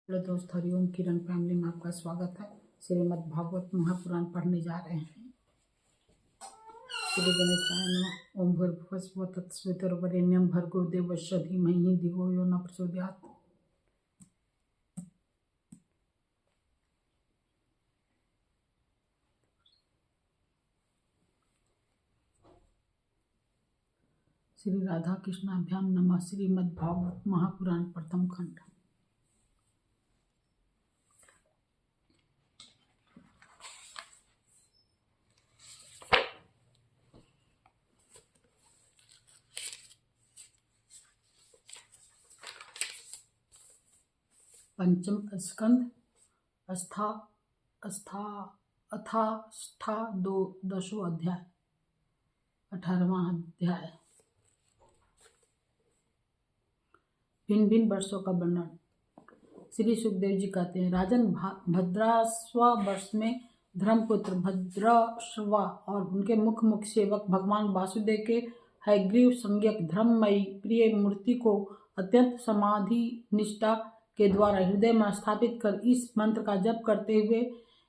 Hello दोस्त, हरिओम। किरण family में आपका स्वागत है। श्रीमद् भागवत महापुराण पढ़ने जा रहे हैं। श्री गणेशाय नमः। ओम भूर्भुवः स्वः तत्सवितुर्वरेण्यं भर्गो देवस्य धीमहि धियो यो न प्रचोदयात्। श्री राधा कृष्णाभ्याम नमः। श्रीमद् भागवत महापुराण प्रथम खंड। पंचम स्कंद। अस्था अस्था अथाष्ठा दशो अध्याय। 18वां अध्याय। भिन्न भिन्न वर्षों का वर्णन। श्री सुखदेव जी कहते हैं, राजन, भद्रास्व वर्ष में धर्मपुत्र भद्राश्वा और उनके मुख्य सेवक भगवान वासुदेव के हयग्रीव संज्ञक धर्ममयी प्रिय मूर्ति को अत्यंत समाधि निष्ठा के द्वारा हृदय में स्थापित कर इस मंत्र का जप करते हुए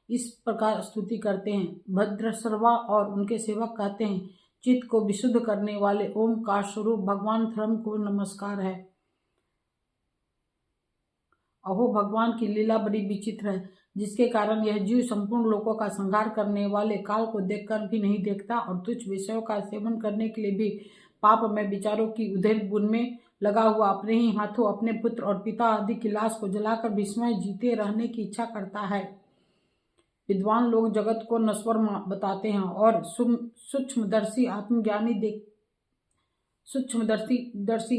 इस प्रकार स्तुति करते हैं। भद्रश्रवा और उनके सेवक कहते हैं, चित्त को विशुद्ध करने वाले ओमकार स्वरूप भगवान धर्म को नमस्कार है। अहो, भगवान की लीला बड़ी विचित्र है, जिसके कारण यह जीव संपूर्ण लोकों का संहार करने वाले काल को देखकर भी नहीं देखता और तुच्छ विषयों का सेवन करने के लिए भी पाप में विचारों की उधेड़ बुन में लगा हुआ अपने ही हाथों अपने पुत्र और पिता आदि की लाश को जलाकर विस्मय जीते रहने की इच्छा करता है। विद्वान लोग जगत को नश्वर बताते हैं और सूक्ष्मदर्शी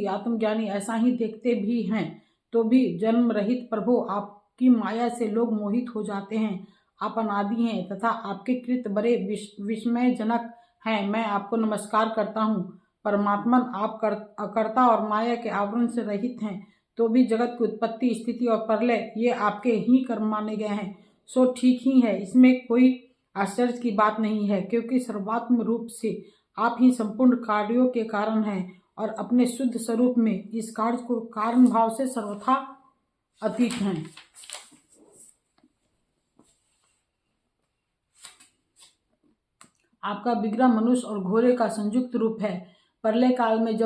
आत्मज्ञानी ऐसा ही देखते भी हैं, तो भी जन्म रहित प्रभु आपकी माया से लोग मोहित हो जाते हैं। आप अनादि हैं तथा आपके कृत्य बड़े विस्मयजनक हैं। मैं आपको नमस्कार करता हूँ। परमात्मन, आप अकर्ता और माया के आवरण से रहित हैं, तो भी जगत की उत्पत्ति, स्थिति और प्रलय ये आपके ही कर्म माने गए हैं। सो ठीक ही है, इसमें कोई आश्चर्य की बात नहीं है, क्योंकि सर्वात्म रूप से आप ही संपूर्ण कार्यों के कारण हैं और अपने शुद्ध स्वरूप में इस कार्य को कारण भाव से सर्वथा अतीत हैं। आपका विग्रह मनुष्य और घोड़े का संयुक्त रूप है। प्रलय काल में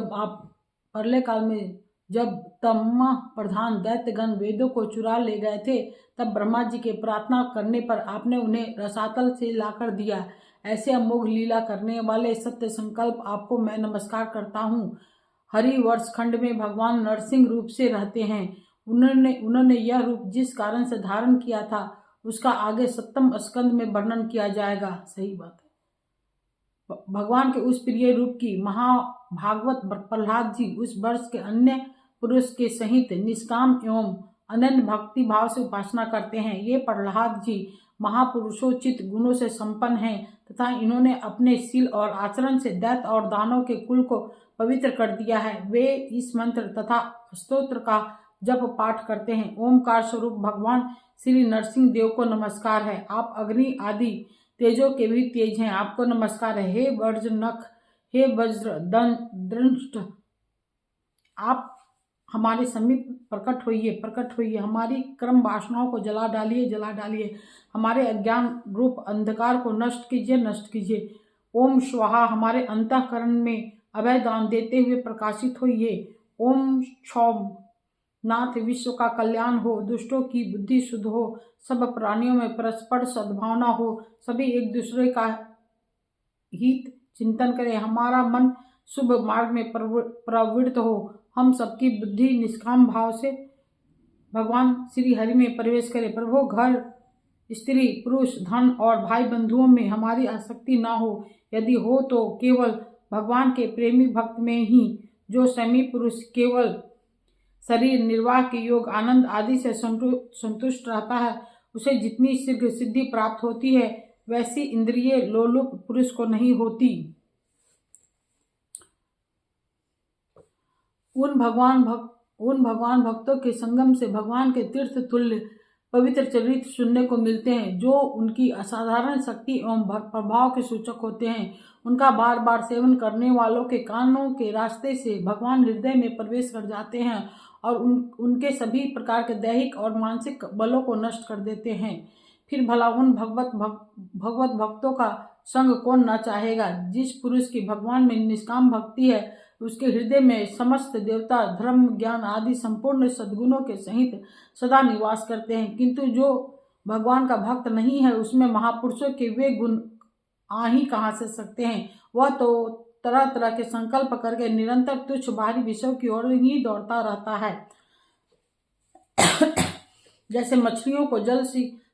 जब तमः प्रधान दैत्यगण वेदों को चुरा ले गए थे, तब ब्रह्मा जी के प्रार्थना करने पर आपने उन्हें रसातल से लाकर दिया। ऐसे अमोघ लीला करने वाले सत्य संकल्प आपको मैं नमस्कार करता हूँ। हरि वर्ष खंड में भगवान नरसिंह रूप से रहते हैं। उन्होंने यह रूप जिस कारण से धारण किया था, उसका आगे 7वें स्कंद में वर्णन किया जाएगा। सही बात है। भगवान के उस प्रिय रूप की महाभागवत प्रहलाद जी उस वर्ष के अन्य पुरुष के सहित निष्काम एवं अनन्य भक्ति भाव से उपासना करते हैं। ये प्रहलाद जी महापुरुषोचित गुणों से संपन्न हैं तथा इन्होंने अपने शील और आचरण से दैत्य और दानव के कुल को पवित्र कर दिया है। वे इस मंत्र तथा स्तोत्र का जप पाठ करते हैं। ओमकार स्वरूप भगवान श्री नरसिंह देव को नमस्कार है। आप अग्नि आदि तेजों के भी तेज हैं, आपको नमस्कार है। हे वज्रनख, हे वज्र दंष्ट, आप हमारे समीप प्रकट होइए। हमारी कर्म वासनाओं को जला डालिए। हमारे अज्ञान रूप अंधकार को नष्ट कीजिए। ओम स्वाहा, हमारे अंतःकरण में अभय दान देते हुए प्रकाशित होइए। ओम क्षौम नाथ, विश्व का कल्याण हो, दुष्टों की बुद्धि शुद्ध हो, सब प्राणियों में परस्पर सद्भावना हो, सभी एक दूसरे का हित चिंतन करें, हमारा मन शुभ मार्ग में प्रवृत्त हो, हम सबकी बुद्धि निष्काम भाव से भगवान श्री हरि में प्रवेश करें। प्रभु, घर, स्त्री, पुरुष, धन और भाई बंधुओं में हमारी आसक्ति ना हो। यदि हो तो केवल भगवान के प्रेमी भक्त में ही, जो समी पुरुष केवल शरीर निर्वाह के योग, आनंद आदि से संतुष्ट रहता है। उसे जितनी शीघ्र सिद्धि प्राप्त होती है, वैसी इंद्रिय लोलुप पुरुष को नहीं होती। उन भगवान भक्तों के संगम से भगवान के तीर्थ तुल्य पवित्र चरित्र सुनने को मिलते हैं, जो उनकी असाधारण शक्ति एवं प्रभाव के सूचक होते हैं। उनका बार बार सेवन करने वालों के कानों के रास्ते से भगवान हृदय में प्रवेश कर जाते हैं और उनके सभी प्रकार के दैहिक और मानसिक बलों को नष्ट कर देते हैं। फिर भला उन भगवत भक्तों का संग कौन न चाहेगा। जिस पुरुष की भगवान में निष्काम भक्ति है, उसके हृदय में समस्त देवता, धर्म, ज्ञान आदि संपूर्ण सद्गुणों के सहित सदा निवास करते हैं। किंतु जो भगवान का भक्त नहीं है, उसमें महापुरुषों के वे गुण आ ही कहाँ से सकते हैं। वह तो तरह तरह के संकल्प करके निरंतर तुच्छ बाहरी विषयों की ओर ही दौड़ता रहता है। जैसे मछलियों को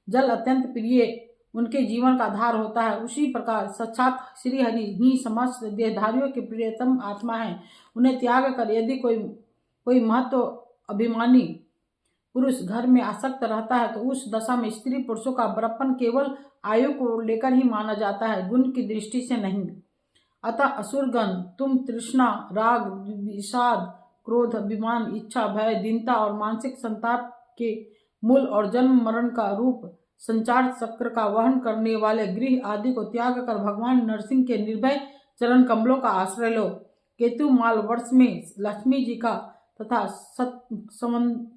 जल अत्यंत प्रिय उनके जीवन का आधार होता है, उसी प्रकार साक्षात श्री हरि ही समस्त देहधारियों के प्रियतम आत्मा है। उन्हें त्याग कर यदि कोई महत्व अभिमानी पुरुष घर में आसक्त रहता है, तो उस दशा में स्त्री पुरुषों का बड़प्पन केवल आयु को लेकर ही माना जाता है, गुण की दृष्टि से नहीं। अतः असुरगण, तुम तृष्णा, राग, विषाद, क्रोध, अभिमान, इच्छा, भय, दीनता और मानसिक संताप के मूल और जन्म मरण का रूप संचार चक्र का वहन करने वाले गृह आदि को त्याग कर भगवान नरसिंह के निर्भय चरण कमलों का आश्रय लो। केतु माल वर्ष में लक्ष्मी जी का तथा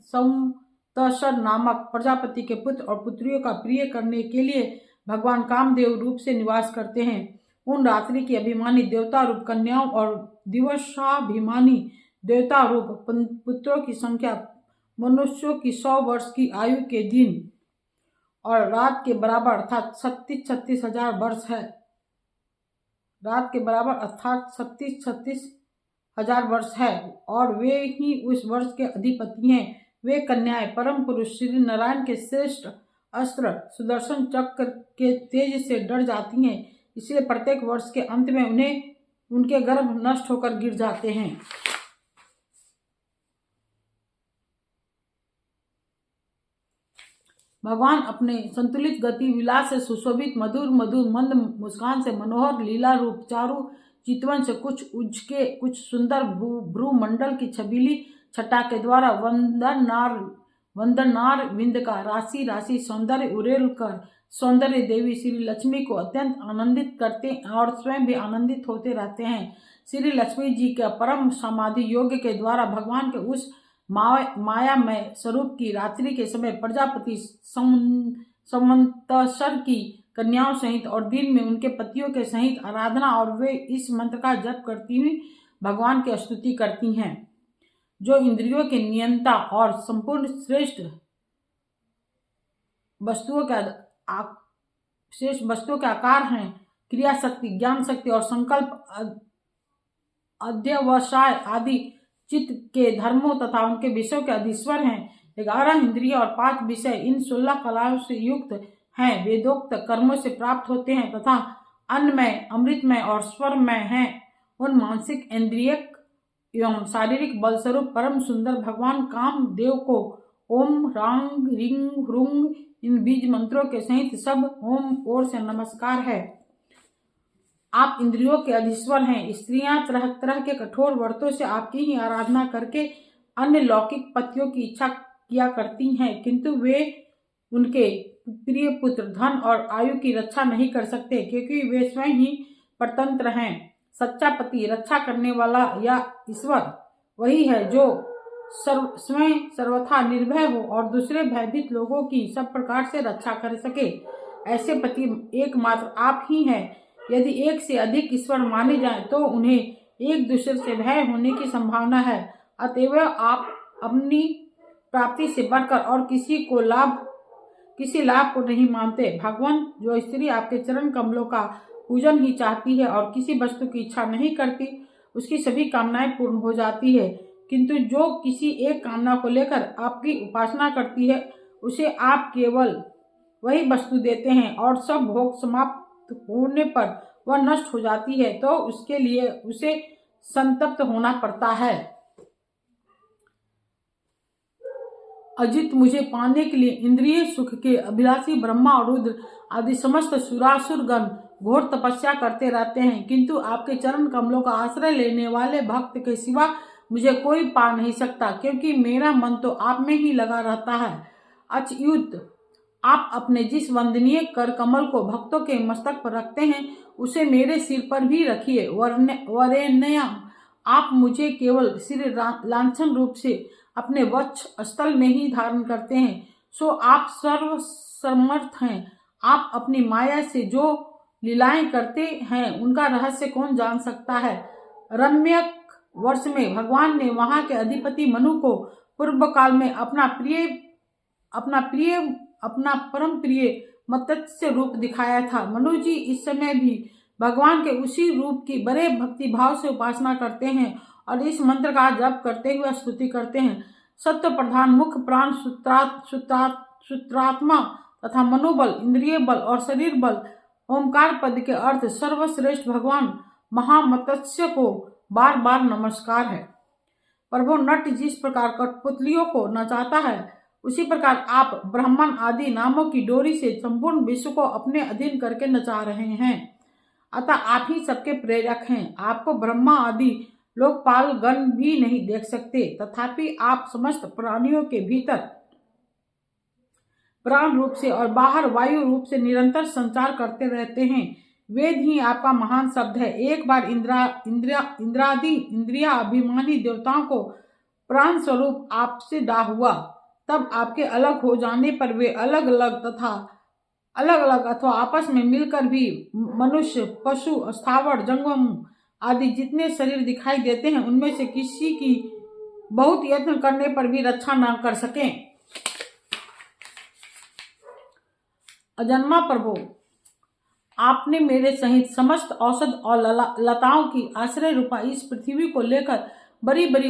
संवत्सर नामक प्रजापति के पुत्र और पुत्रियों का प्रिय करने के लिए भगवान कामदेव रूप से निवास करते हैं। उन रात्रि की अभिमानी देवता रूप कन्याओं और दिवसाभिमानी देवता रूप पुत्रों की संख्या मनुष्यों की 100 वर्ष की आयु के दिन और रात के बराबर अर्थात 36,000 वर्ष है। रात के बराबर अर्थात 36,000 वर्ष है और वे ही उस वर्ष के अधिपति हैं। वे कन्याएं परम पुरुष श्री नारायण के श्रेष्ठ अस्त्र सुदर्शन चक्र के तेज से डर जाती हैं, इसलिए प्रत्येक वर्ष के अंत में उनके गर्भ नष्ट होकर गिर जाते हैं। भगवान अपने संतुलित गति विलास से सुशोभित मधुर मंद मुस्कान से मनोहर लीला रूप चारु चितवन से कुछ उजके कुछ सुंदर भ्रूमंडल की छबीली छटा के द्वारा वंदनार विंद का राशि राशि सौंदर्य उड़ेल कर सौंदर्य देवी श्री लक्ष्मी को अत्यंत आनंदित करते और स्वयं भी आनंदित होते रहते हैं। श्री लक्ष्मी जी के परम समाधि योग के द्वारा भगवान के उस मायामय स्वरूप की रात्रि के समय प्रजापति संवत्सर की कन्याओं सहित और दिन में उनके पतियों के सहित आराधना और वे इस मंत्र का जप करती हुई भगवान की स्तुति करती हैं। जो इंद्रियों के नियंता और संपूर्ण श्रेष्ठ वस्तुओं के आकार हैं, क्रिया शक्ति, ज्ञान शक्ति और संकल्प, अध्यवसाय आदि चित्त के धर्मों तथा उनके विषयों के अधीश्वर हैं। 11 इंद्रिय और 5 विषय इन 16 कलाओं से युक्त हैं, वेदोक्त कर्मों से प्राप्त होते हैं तथा अन्नमय, अमृतमय और स्वरमय हैं। उन मानसिक, इंद्रियक एवं शारीरिक बल स्वरूप परम सुंदर भगवान कामदेव को ओम रांग रिंग ह्रुंग इन बीज मंत्रों के सहित सब ओम ओर से नमस्कार है। आप इंद्रियों के अधीश्वर हैं। स्त्रियां तरह तरह के कठोर व्रतों से आपकी ही आराधना करके अन्य लौकिक पतियों की इच्छा किया करती हैं, किंतु वे उनके प्रिय पुत्र, धन और आयु की रक्षा नहीं कर सकते, क्योंकि वे स्वयं ही परतंत्र हैं। सच्चा पति, रक्षा करने वाला या ईश्वर वही है जो स्वयं सर्वथा निर्भय हो और दूसरे भयभीत लोगों की सब प्रकार से रक्षा कर सके। ऐसे पति एकमात्र आप ही हैं। यदि एक से अधिक ईश्वर माने जाएं, तो उन्हें एक दूसरे से भय होने की संभावना है। अतएव आप अपनी प्राप्ति से बढ़कर और किसी लाभ को नहीं मानते। भगवान, जो स्त्री आपके चरण कमलों का पूजन ही चाहती है और किसी वस्तु की इच्छा नहीं करती, उसकी सभी कामनाएं पूर्ण हो जाती है, किंतु जो किसी एक कामना को लेकर आपकी उपासना करती है, उसे आप केवल वही वस्तु देते हैं और सब भोग समाप्त होने पर वह नष्ट हो जाती है, तो उसके लिए उसे संतप्त होना पड़ता है। अजित, मुझे पाने के लिए इंद्रिय सुख के अभिलाषी ब्रह्मा और रुद्र आदि समस्त सुरासुर गण घोर तपस्या करते रहते हैं, किंतु आपके चरण कमलों का आश्रय लेने वाले भक्त के सिवा मुझे कोई पा नहीं सकता, क्योंकि मेरा मन तो आप में ही लगा रहता है। अच्युत, आप अपने जिस वंदनीय कर कमल को भक्तों के मस्तक पर रखते हैं उसे मेरे सिर पर भी रखिए। वरेण्य, आप मुझे केवल सिर लांछन रूप से अपने वक्ष स्थल में ही धारण करते हैं, सो आप सर्व समर्थ हैं। आप अपनी माया से जो लीलाएं करते हैं उनका रहस्य कौन जान सकता है। रम्यक वर्ष में भगवान ने वहां के अधिपति मनु को पूर्व काल में अपना परम प्रिय मत्स्य रूप दिखाया था। मनु जी इस समय भी भगवान के उसी रूप की बड़े भक्ति भाव से उपासना करते हैं और इस मंत्र का जप करते हुए स्तुति करते हैं। सत्व प्रधान मुख्य प्राण सूत्रात्मा तथा मनोबल, इंद्रिय बल और शरीर बल ओमकार पद के अर्थ सर्वश्रेष्ठ भगवान महामत्स्य को बार बार नमस्कार है। प्रभु नट जिस प्रकार कठपुतलियों को नचाता है उसी प्रकार आप ब्राह्मण आदि नामों की डोरी से संपूर्ण विश्व को अपने अधीन करके नचा रहे हैं। अतः आप ही सबके प्रेरक हैं। आपको ब्रह्मा आदि लोकपाल गण भी नहीं देख सकते, तथापि आप समस्त प्राणियों के भीतर प्राण रूप से और बाहर वायु रूप से निरंतर संचार करते रहते हैं। वेद ही आपका महान शब्द है। एक बार इंद्रादि इंद्रिया अभिमानी देवताओं को प्राण स्वरूप आपसे दाह हुआ, तब आपके अलग हो जाने पर वे अलग अलग अथवा आपस में मिलकर भी मनुष्य, पशु, स्थावर, जंगम आदि जितने शरीर दिखाई देते हैं उनमें से किसी की बहुत यत्न करने पर भी रक्षा न कर सकें। अजन्मा प्रभु, आपने मेरे सहित समस्त औषध और लताओं की आश्रय रूपा इस पृथ्वी को लेकर बड़ी बड़ी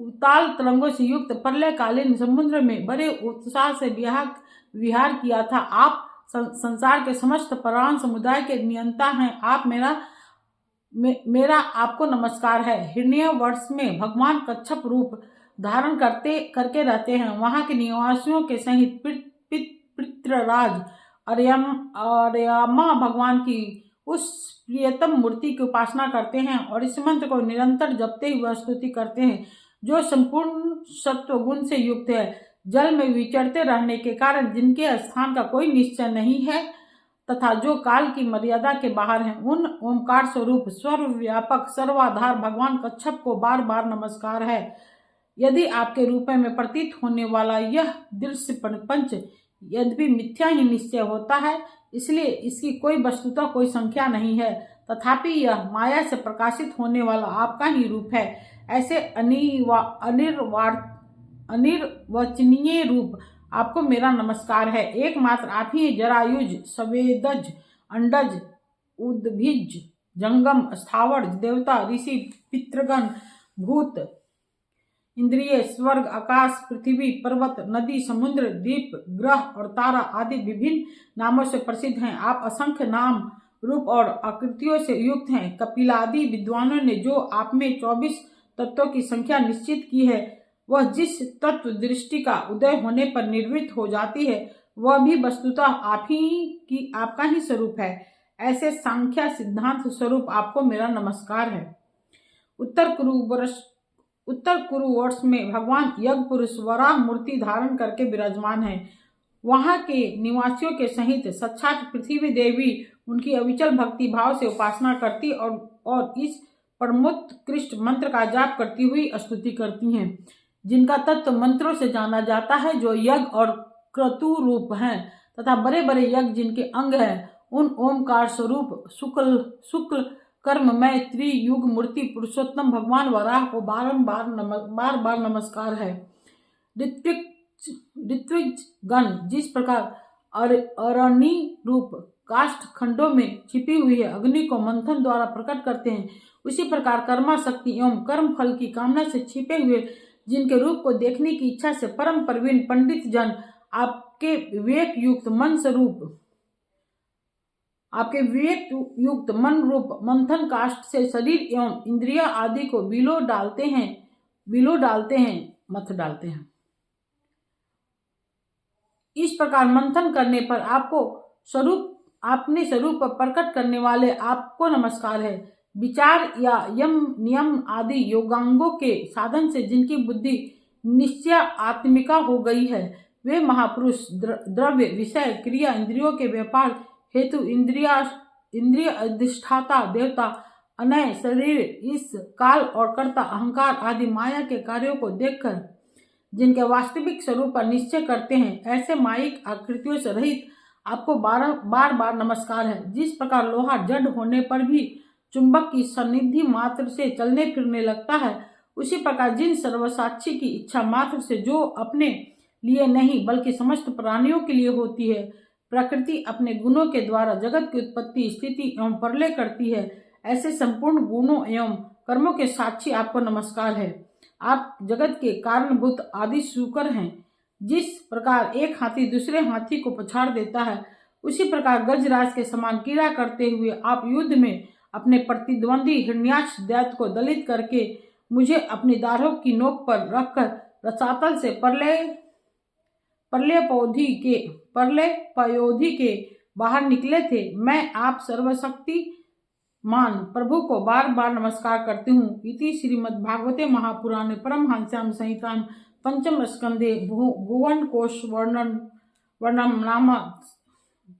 उताल तरंगों से युक्त प्रलयकालीन समुद्र में बड़े उत्साह से विहार किया था। आप संसार के समस्त प्राण समुदाय के नियंता हैं। आप मेरा आपको नमस्कार है। हिरण्य वर्ष में भगवान कच्छप रूप धारण करके रहते हैं। वहां के निवासियों के सहित पितृराज अर्यमा भगवान की उस प्रियतम मूर्ति की उपासना करते हैं और इस मंत्र को निरंतर जपते हुए स्तुति करते हैं, जो संपूर्ण सत्व गुण से युक्त है, जल में विचरते रहने के कारण जिनके स्थान का कोई निश्चय नहीं है तथा जो काल की मर्यादा के बाहर हैं। उन ओमकार स्वरूप सर्वव्यापक सर्वाधार भगवान कच्छप को बार बार नमस्कार है। यदि आपके रूप में प्रतीत होने वाला यह दृश्य प्रपंच यद्यपि मिथ्या ही निश्चय होता है, इसलिए इसकी कोई वस्तुतः कोई संख्या नहीं है, तथापि यह माया से प्रकाशित होने वाला आपका ही रूप है। ऐसे अनिर्वचनीय रूप आपको मेरा नमस्कार है। एकमात्र आप ही जरायुज, स्वेदज, अंडज, उद्भिज, जंगम, स्थावर, देवता, ऋषि, पितृगण, भूत, इंद्रिय, स्वर्ग, आकाश, पृथ्वी, पर्वत, नदी, समुद्र, द्वीप, ग्रह और तारा आदि विभिन्न नामों से प्रसिद्ध हैं। आप असंख्य नाम, रूप और आकृतियों से युक्त हैं। कपिलादि विद्वानों ने जो आप में 24 तत्वों की संख्या निश्चित की है, वह जिस तत्व दृष्टि का उदय होने पर निर्वृत्त हो जाती है, वह भी वस्तुतः आपका ही स्वरूप है। ऐसे सांख्या सिद्धांत स्वरूप आपको मेरा नमस्कार है। उत्तर कुरु वर्ष में भगवान यज्ञ पुरुष वराह मूर्ति धारण करके विराजमान है। वहां के निवासियों के सहित साक्षात पृथ्वी देवी उनकी अविचल भक्ति भाव से उपासना करती और इस परमोत्कृष्ट मंत्र का जाप करती हुई स्तुति करती हैं, जिनका तत्व मंत्रों से जाना जाता है, जो यज्ञ और क्रतु रूप हैं तथा बड़े बड़े यज्ञ जिनके अंग हैं। उन ओमकार स्वरूप शुक्ल कर्ममय त्रियुग मूर्ति पुरुषोत्तम भगवान वराह को बार बार नमस्कार है। ऋत्विज गण जिस प्रकार अरणी रूप काष्ठ खंडों में छिपी हुई है अग्नि को मंथन द्वारा प्रकट करते हैं, उसी प्रकार कर्मा शक्ति एवं कर्म फल की कामना से छिपे हुए जिनके रूप को देखने की इच्छा से परम प्रवीण पंडित जन आपके विवेक युक्त मन रूप मंथन काष्ठ से शरीर एवं इंद्रिया आदि को मथ डालते हैं। इस प्रकार मंथन करने पर अपने स्वरूप पर प्रकट करने वाले आपको नमस्कार है। विचार या यम नियम आदि योगांगों के साधन से जिनकी बुद्धि निश्चय आत्मिका हो गई है, वे महापुरुष द्रव्य विषय क्रिया इंद्रियों के व्यापार हेतु इंद्रिय अधिष्ठाता देवता अनय शरीर इस काल और कर्ता अहंकार आदि माया के कार्यों को देखकर जिनके वास्तविक स्वरूप पर निश्चय करते हैं, ऐसे मायिक आकृतियों से रहित आपको बार बार नमस्कार है। जिस प्रकार लोहा जड़ होने पर भी चुंबक की सन्निधि मात्र से चलने फिरने लगता है, उसी प्रकार जिन सर्वसाक्षी की इच्छा मात्र से जो अपने लिए नहीं बल्कि समस्त प्राणियों के लिए होती है, प्रकृति अपने गुणों के द्वारा जगत की उत्पत्ति स्थिति एवं प्रलय करती है, ऐसे संपूर्ण गुणों एवं कर्मों के साक्षी आपको नमस्कार है। आप जगत के कारणभूत आदि शुकर हैं। जिस प्रकार एक हाथी दूसरे हाथी को पछाड़ देता है, उसी प्रकार गजराज के समान क्रीड़ा करते हुए आप युद्ध में अपने प्रतिद्वंदी हिरण्याक्ष दैत्य को दलित करके मुझे अपनी दाढ़ों की नोक पर रखकर रसातल से प्रलय पयोधि के बाहर निकले थे। मैं आप सर्वशक्तिमान प्रभु को बार बार नमस्कार करती हूँ। इति श्रीमद्भागवते महापुराणे परमहंस्यां संहितां पंचम स्कंदे भुवन कोश वर्णम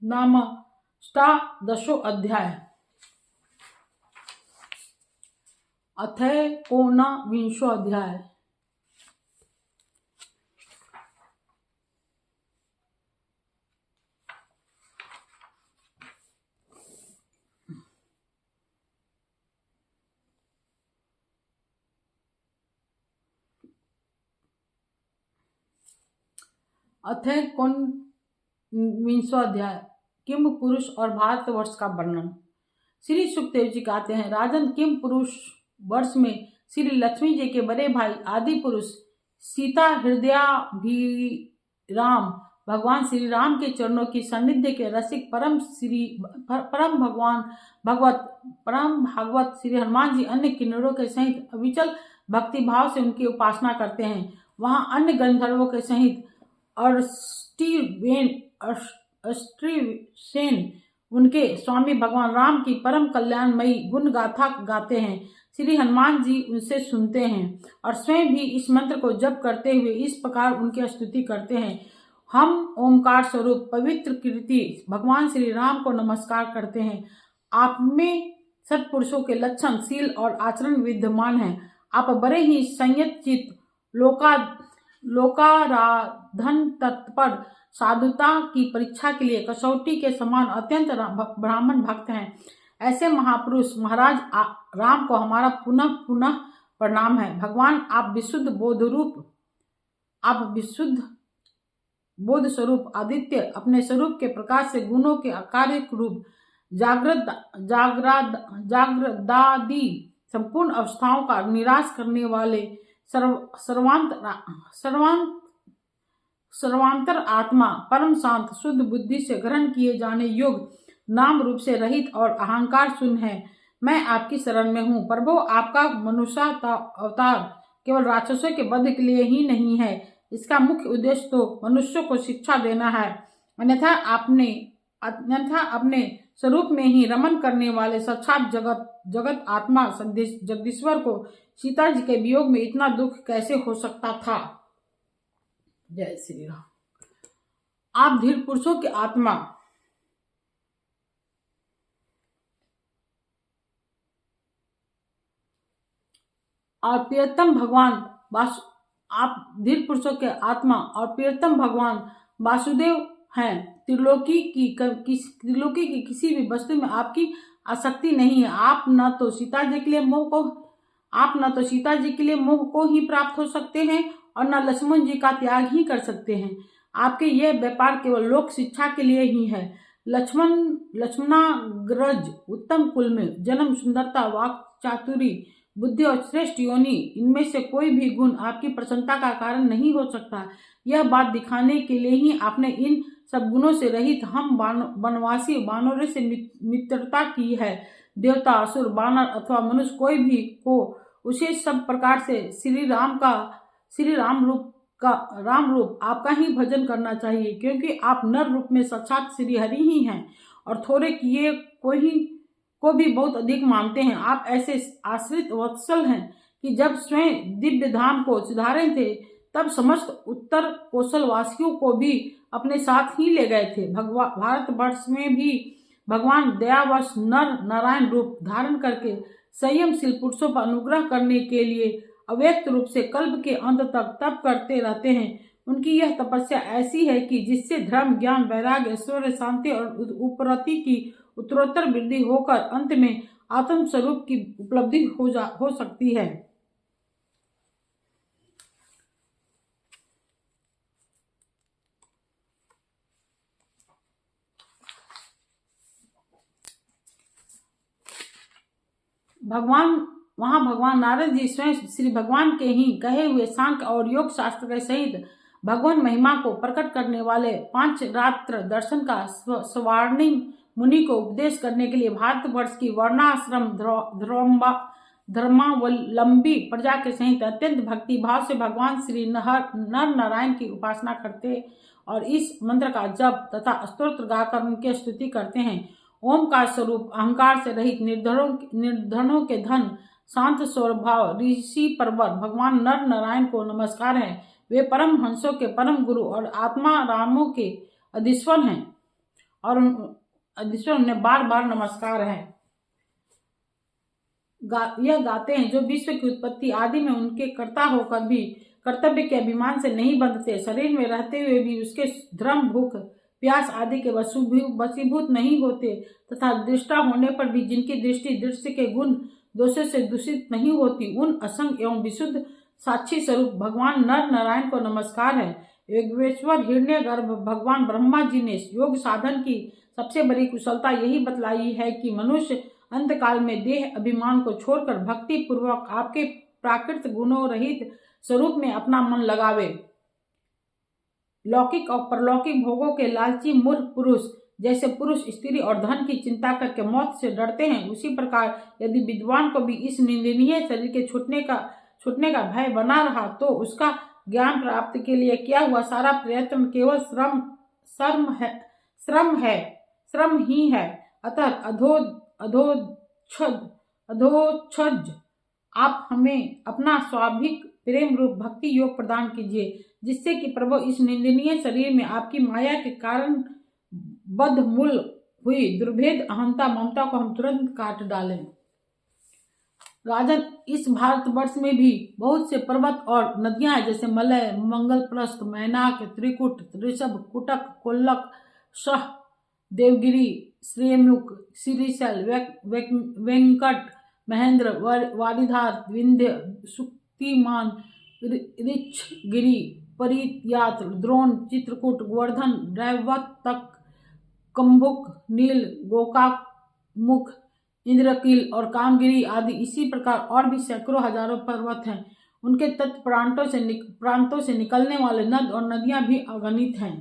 नाम 18 अध्याय। अथ कोनविंशो अध्याय। अथ कोनविंशो अध्याय। किम पुरुष और भारतवर्ष का वर्णन। श्री सुखदेव जी कहते हैं, राजन, किम पुरुष वर्ष में श्री लक्ष्मी जी के बड़े भाई आदि पुरुष सीता हृदयाभिराम भगवान श्री राम के चरणों की सानिध्य के रसिक परम भागवत श्री हनुमान जी अन्य किन्नरों के सहित अविचल भक्ति भाव से उनकी उपासना करते हैं। वहाँ अन्य गंधर्वों के सहित अष्टसेन उनके स्वामी भगवान राम की परम कल्याणमयी गुण गाथा गाते हैं। श्री हनुमान जी उनसे सुनते हैं और स्वयं भी इस मंत्र को जप करते हुए इस प्रकार उनकी स्तुति करते हैं। हम ओमकार स्वरूप पवित्र कीर्ति भगवान श्री राम को नमस्कार करते हैं। आप में सत्पुरुषों के लक्षण, शील और आचरण विद्यमान हैं। आप बड़े ही संयत चित्त, लोकाराधन तत्पर, साधुता की परीक्षा के लिए कसौटी के समान अत्यंत ब्राह्मण भक्त हैं। ऐसे महापुरुष महाराज राम को हमारा पुनः पुनः प्रणाम है। भगवान, आप विशुद्ध बोध स्वरूप आदित्य अपने स्वरूप के प्रकाश से गुणों के अकार्यक रूप जागृदादि संपूर्ण अवस्थाओं का निराश करने वाले सर्वांतर आत्मा, परम शांत शुद्ध बुद्धि से ग्रहण किए जाने योग्य, नाम रूप से रहित और अहंकार शून्य है। मैं आपकी शरण में हूँ। प्रभु, आपका मनुष्य अवतार केवल राक्षसों के वध के लिए ही नहीं है। इसका मुख्य उद्देश्य तो मनुष्यों को शिक्षा देना है। अन्यथा अपने स्वरूप में ही रमन करने वाले साक्षात जगत आत्मा जगदीश्वर को सीता जी के वियोग में इतना दुख कैसे हो सकता था। जय श्री राम। आप धीर पुरुषों की आत्मा और प्रियतम भगवान वासुदेव हैं। त्रिलोकी की किसी भी वस्तु में आपकी आसक्ति नहीं है। आप न तो सीता जी के लिए मोह को ही प्राप्त हो सकते हैं और न लक्ष्मण जी का त्याग ही कर सकते हैं। आपके यह व्यापार केवल लोक शिक्षा के लिए ही है। लक्ष्मणाग्रज उत्तम कुल में जन्म, सुंदरता, वाक चातुरी, बुद्धि और श्रेष्ठ योनि, इनमें से कोई भी गुण आपकी प्रसन्नता का कारण नहीं हो सकता। यह बात दिखाने के लिए ही आपने इन सब गुणों से रहित हम वनवासी वानरों से मित्रता की है। देवता, असुर, वानर अथवा मनुष्य कोई भी हो, उसे सब प्रकार से श्री राम रूप आपका ही भजन करना चाहिए, क्योंकि आप नर रूप में साक्षात श्री हरि ही हैं और थोड़े किए को भी बहुत अधिक मानते हैं। आप ऐसे आश्रित वत्सल हैं कि जब स्वयं दिव्य धाम को सुधारे थे तब समस्त उत्तर कौशलवासियों को भी अपने साथ ही ले गए थे। भारतवर्ष में भी भगवान दयावश नर नारायण रूप धारण करके संयमशील पुरुषों पर अनुग्रह करने के लिए अव्यक्त रूप से कल्प के अंत तक तप करते रहते हैं। उनकी यह तपस्या ऐसी है कि जिससे धर्म, ज्ञान, वैराग्य, ऐश्वर्य, शांति और उपरति की उत्तरोत्तर वृद्धि होकर अंत में आत्म स्वरूप की उपलब्धि हो सकती है। भगवान नारद जी स्वयं श्री भगवान के ही कहे हुए सांख्य और योग शास्त्र के सहित भगवान महिमा को प्रकट करने वाले 5 रात्र दर्शन का स्वर्णिम मुनि को उपदेश करने के लिए भारतवर्ष की वर्णाश्रम धर्मावलंबी प्रजा के सहित अत्यंत भक्ति भाव से भगवान श्री नर नारायण की उपासना करते और इस मंत्र का जप तथा स्तोत्र गाकर उनकी स्तुति करते हैं। ओमकार स्वरूप, अहंकार से रहित, निर्धनों के धन, शांत स्वभाव ऋषि परवर भगवान नर नारायण को नमस्कार है। वे परम हंसों के परम गुरु और आत्मा रामों के अधीश्वर हैं और अधीश्वर उन्हें बार बार नमस्कार है। यह गाते हैं जो विश्व की उत्पत्ति आदि में उनके कर्ता होकर भी कर्तव्य के अभिमान से नहीं बंधते, शरीर में रहते हुए भी उसके धर्म, भूख, प्यास आदि के वशीभूत नहीं होते तथा दृष्टा होने पर भी जिनकी दृष्टि दृश्य के गुण दोषों से दूषित नहीं होती, उन असंग एवं विशुद्ध साक्षी स्वरूप भगवान नर नारायण को नमस्कार है। योगेश्वर हिरण्यगर्भ भगवान ब्रह्मा जी ने योग साधन की सबसे बड़ी कुशलता यही बतलाई है कि मनुष्य अंत काल में देह अभिमान को छोड़कर भक्ति पूर्वक आपके प्राकृत गुणों रहित स्वरूप में अपना मन लगावे। लौकिक और परलौकिक भोगों के लालची मूर्ख पुरुष जैसे पुरुष स्त्री और धन की चिंता करके मौत से डरते हैं, उसी प्रकार यदि विद्वान को भी इस निंदनीय शरीर के छूटने का भय बना रहा तो उसका ज्ञान प्राप्ति के लिए किया हुआ सारा प्रयत्न केवल श्रम ही है। अतः अधोक्षज आप हमें अपना स्वाभाविक प्रेम रूप भक्ति योग प्रदान कीजिए, जिससे कि प्रभु इस निंदनीय शरीर में आपकी माया के कारण बद्धमूल हुई दुर्भेद अहंता ममता को हम तुरंत काट डालें। राजन, इस भारतवर्ष में भी बहुत से पर्वत और नदियां हैं, जैसे मलय, मंगलप्रस्थ, मैनाक, त्रिकुट, ऋषभ, कुटक, कोल्लक, सह, देवगिरी, श्रेमुख, श्रीशैल, वेंकट, महेंद्र, वारिधार, विंध्य, सुक्तिमान, ऋक्षगिरी, परियात, द्रोण, चित्रकूट, गोवर्धन, दैवतक, कंभुक, नील, गोकामुख, इंद्रकील और कामगिरी आदि। इसी प्रकार और भी सैकड़ों हजारों पर्वत हैं। उनके तट प्रांतों से निकलने वाले नद और नदियां भी अगणित हैं।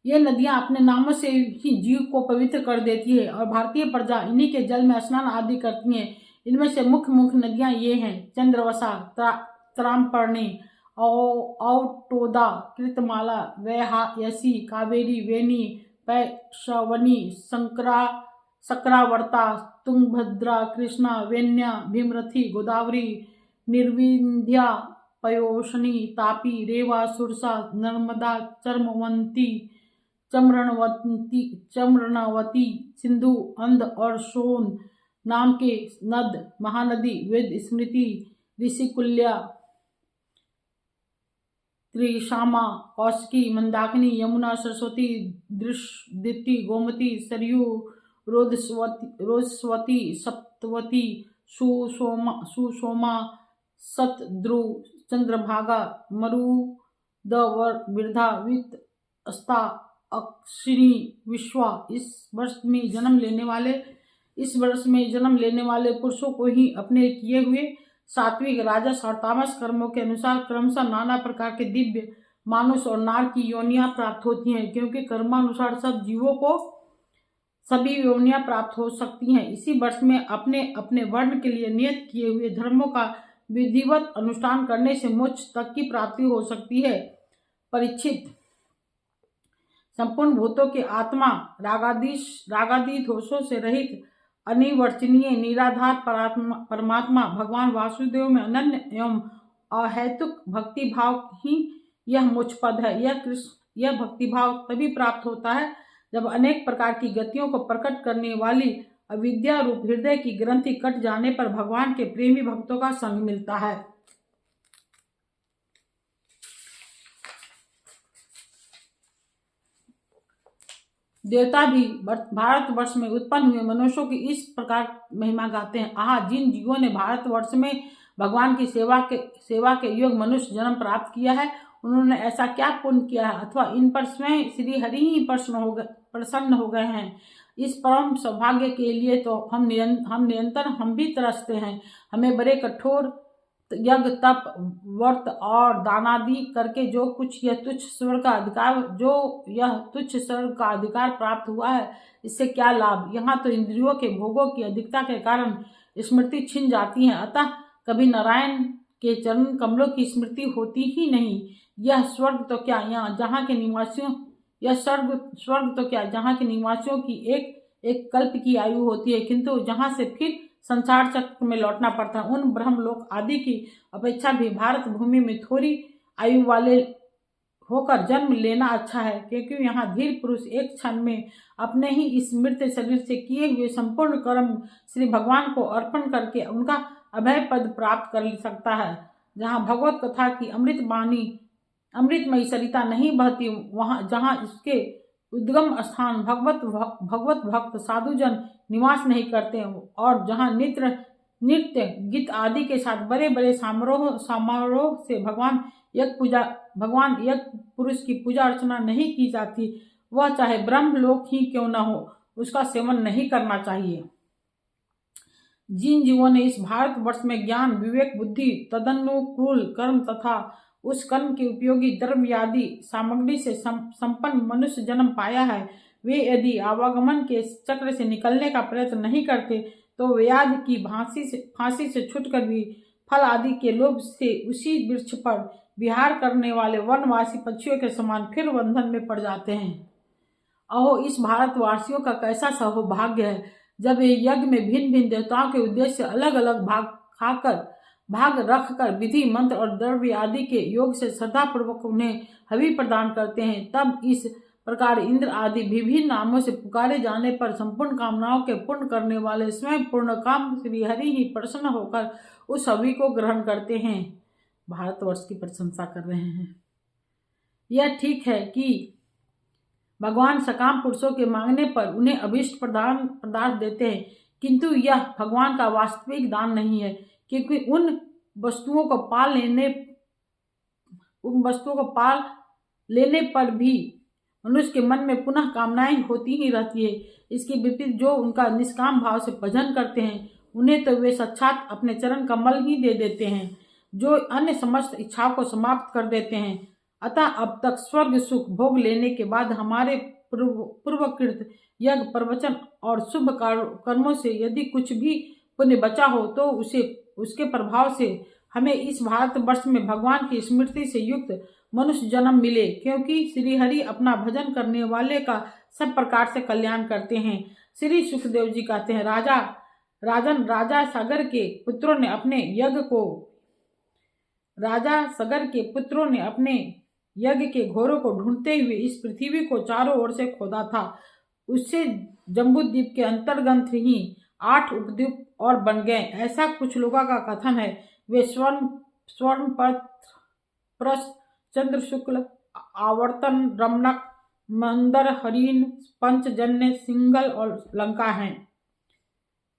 ये नदियां अपने नामों से ही जीव को पवित्र कर देती है और भारतीय प्रजा इन्हीं के जल में स्नान आदि करती हैं। इनमें से मुख्य नदियां ये हैं: चंद्रवसा, त्रामपर्णी, औटोदा, कृतमाला, वैहायसी, कावेरी, वेणी, पैशवनी, सक्रावर्ता, तुंगभद्रा, कृष्णा, वेण्या, भीमरथी, गोदावरी, निर्विंध्या, पयोशनी, तापी, रेवा, सुरसा, नर्मदा, चर्मवंती, चम्रणावती, सिंधु, अंध और सोन नाम के नद, महानदी, वेद स्मृति, ऋषिकुल्या, त्रिशामा, कौशिकी, मंदाकिनी, यमुना, सरस्वती, दृष्टि, गोमती, सरयू, रोजस्वती, सप्तवती, सुषोमा, सतद्रु, चंद्रभागा, मरुदवर्धा, वित्तस्ता, अक्षिणी, विश्वा। इस वर्ष में जन्म लेने वाले पुरुषों को ही अपने किए हुए सात्विक, राजस और तामस कर्मों के अनुसार क्रमशः नाना प्रकार के दिव्य, मानुष और नार की योनियां प्राप्त होती हैं, क्योंकि कर्मानुसार सब जीवों को सभी योनियां प्राप्त हो सकती हैं। इसी वर्ष में अपने अपने वर्ण के लिए नियत किए हुए धर्मों का विधिवत अनुष्ठान करने से मोक्ष तक की प्राप्ति हो सकती है। परीक्षित, संपूर्ण भूतों की आत्मा रागादि दोषों से रहित अनिर्वचनीय निराधार परमात्मा भगवान वासुदेव में अनन्य एवं अहेतुक भक्ति भाव ही यह मुझपद है। यह भक्ति भाव तभी प्राप्त होता है जब अनेक प्रकार की गतियों को प्रकट करने वाली अविद्या रूप हृदय की ग्रंथि कट जाने पर भगवान के प्रेमी भक्तों का संग मिलता है। देवता भी भारतवर्ष में उत्पन्न हुए मनुष्यों की इस प्रकार महिमा गाते हैं। जिन जीवों ने भारतवर्ष में भगवान की सेवा के योग मनुष्य जन्म प्राप्त किया है, उन्होंने ऐसा क्या पुण्य किया है, अथवा इन पर स्वयं श्री हरि ही प्रसन्न हो गए हैं। इस परम सौभाग्य के लिए तो हम भी तरसते हैं। हमें बड़े कठोर यज्ञ तप व्रत और दानादि करके जो यह तुच्छ स्वर्ग का अधिकार प्राप्त हुआ है, इससे क्या लाभ। यहाँ तो इंद्रियों के भोगों की अधिकता के कारण स्मृति छिन जाती है, अतः कभी नारायण के चरण कमलों की स्मृति होती ही नहीं। यह स्वर्ग तो क्या जहाँ के निवासियों की एक कल्प की आयु होती है, किंतु जहाँ से फिर संसार चक्र में लौटना पड़ता है। उन ब्रह्मलोक आदि की अपेक्षा भी भारत भूमि में थोड़ी आयु वाले होकर जन्म लेना अच्छा है, क्योंकि यहाँ धीर पुरुष एक क्षण में अपने ही इस मृत शरीर से किए हुए संपूर्ण कर्म श्री भगवान को अर्पण करके उनका अभय पद प्राप्त कर सकता है। जहाँ भगवत कथा की अमृतमयी सरिता नहीं बहती, जहाँ इसके उद्गम स्थान भगवत भक्त साधुजन निवास नहीं करते, और जहाँ नृत्य गीत आदि के साथ बड़े बड़े समारोह से भगवान यज्ञ पुरुष की पूजा अर्चना नहीं की जाती, वह चाहे ब्रह्मलोक ही क्यों न हो, उसका सेवन नहीं करना चाहिए। जिन जीवों ने इस भारतवर्ष में ज्ञान विवेक बुद्धि तदनुकूल कर्म तथा उस कर्म के उपयोगी द्रव्य आदि सामग्री से संपन्न मनुष्य जन्म पाया है, वे यदि आवागमन के चक्र से निकलने का प्रयत्न नहीं करते, तो व्याध की फांसी से छूटकर भी फल आदि के लोभ से उसी वृक्ष पर विहार करने वाले वनवासी पक्षियों के समान फिर बंधन में पड़ जाते हैं। अहो, इस भारतवासियों का कैसा सौभाग्य है, जब ये यज्ञ में भिन्न भिन्न देवताओं के उद्देश्य से अलग अलग भाग रखकर विधि मंत्र और द्रव्य आदि के योग से श्रद्धा पूर्वक उन्हें हवि प्रदान करते हैं। तब इस प्रकार इंद्र आदि विभिन्न नामों से पुकारे जाने पर संपूर्ण कामनाओं के पूर्ण करने वाले स्वयं पूर्ण काम श्री हरि ही प्रसन्न होकर उस हवि को ग्रहण करते हैं। भारतवर्ष की प्रशंसा कर रहे हैं। यह ठीक है कि भगवान सकाम पुरुषों के मांगने पर उन्हें अभीष्ट पदार्थ देते हैं, किंतु यह भगवान का वास्तविक दान नहीं है, क्योंकि उन वस्तुओं को पाल लेने पर भी मनुष्य के मन में पुनः कामनाएं होती ही रहती है। इसके विपरीत जो उनका निष्काम भाव से भजन करते हैं, उन्हें तो वे साक्षात अपने चरण कमल ही दे देते हैं, जो अन्य समस्त इच्छाओं को समाप्त कर देते हैं। अतः अब तक स्वर्ग सुख भोग लेने के बाद हमारे पूर्वकृत यज्ञ प्रवचन और शुभ कर्मों से यदि कुछ भी पुण्य बचा हो, तो उसके प्रभाव से हमें इस भारतवर्ष में भगवान की स्मृति से युक्त मनुष्य जन्म मिले, क्योंकि श्री हरि अपना भजन करने वाले का सब प्रकार से कल्याण करते हैं। श्री सुखदेव जी कहते हैं, राजा सागर के पुत्रों ने अपने यज्ञ के घोरों को ढूंढते हुए इस पृथ्वी को चारों ओर से खोदा था। उससे जम्बूद्वीप के अंतर्गत ही 8 उपद्वीप और बन गए, ऐसा कुछ लोगों का कथन है। वे स्वर्ण प्रस्थ चंद्र शुक्ल आवर्तन रमणक मंदर हरिण पंचजन्य सिंगल और लंका हैं।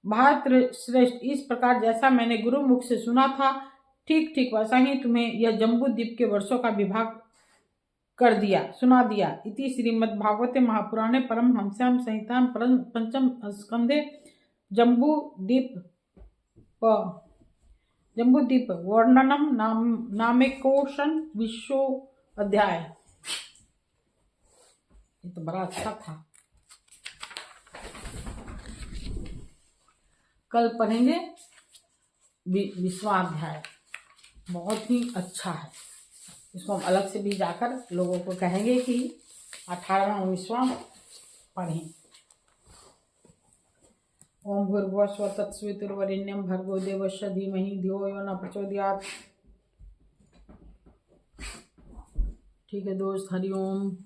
भारत श्रेष्ठ, इस प्रकार जैसा मैंने गुरु मुख से सुना था, ठीक ठीक वैसा ही तुम्हें यह जम्बूद्वीप के वर्षों का विभाग सुना दिया। इति श्रीमद्भागवते महापुराणे परमहंस्यां संहितां पंचम स्कंधे जम्बूद्वीप वर्णनम नामेकोशन विश्व अध्याय। ये तो बड़ा अच्छा था। कल पढ़ेंगे विश्वाध्याय, बहुत ही अच्छा है। इसको हम अलग से भी जाकर लोगों को कहेंगे कि 18वां 19वां पढ़ें। ओम भूर्भुवः स्वः तत्सवितुर्वरेण्यं भर्गो देवस्य धीमहि धियो यो न प्रचोदयात्। ठीक है दोस्त, हरिओम।